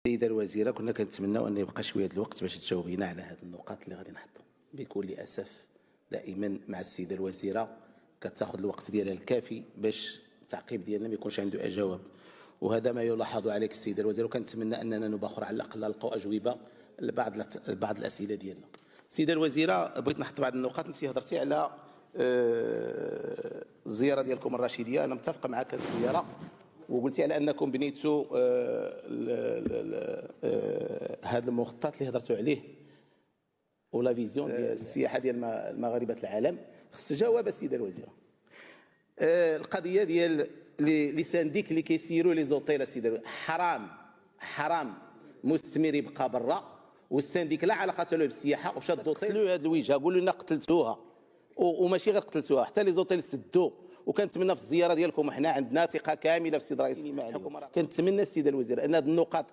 السيده الوزيره كنا كنتمناو ان يبقى شويه الوقت باش تجاوبينا على هذه النقاط اللي غادي نحطوا. بكل اسف دائما مع السيده الوزيره كتاخذ الوقت ديالها الكافي باش التعقيب ديالنا ما يكونش عنده اجوبه، وهذا ما يلاحظ عليك السيده الوزيره، وكنتمنى اننا نباخر على الاقل نلقاو اجوبه لبعض الاسئله ديالنا. السيده الوزيره بغيت نحط بعض النقاط. انت هضرتي على الزياره ديالكم الرشيديه، انا متفق معك هذه الزياره، وقلتي على انكم بنيتوا هذا المخطط اللي هضرتوا عليه ولا فيزيون ديال السياحه ديال المغاربه العالم. خص جواب السيده الوزيره. القضيه ديال لي سانديك اللي كيسيروا لي زوطيل السيده، حرام مستثمر يبقى برا والسانديك لا علاقه له بالسياحه وشادوا طيلوا هذه الوجهه، قولوا لنا قتلتوها وماشي غير قتلتوها، حتى لي زوطيل سدوا. وكنتمنى في الزياره ديالكم، حنا عندنا ثقه كامله في السيد رئيس الحكومه، كنتمنى السيده الوزيره ان هذه النقاط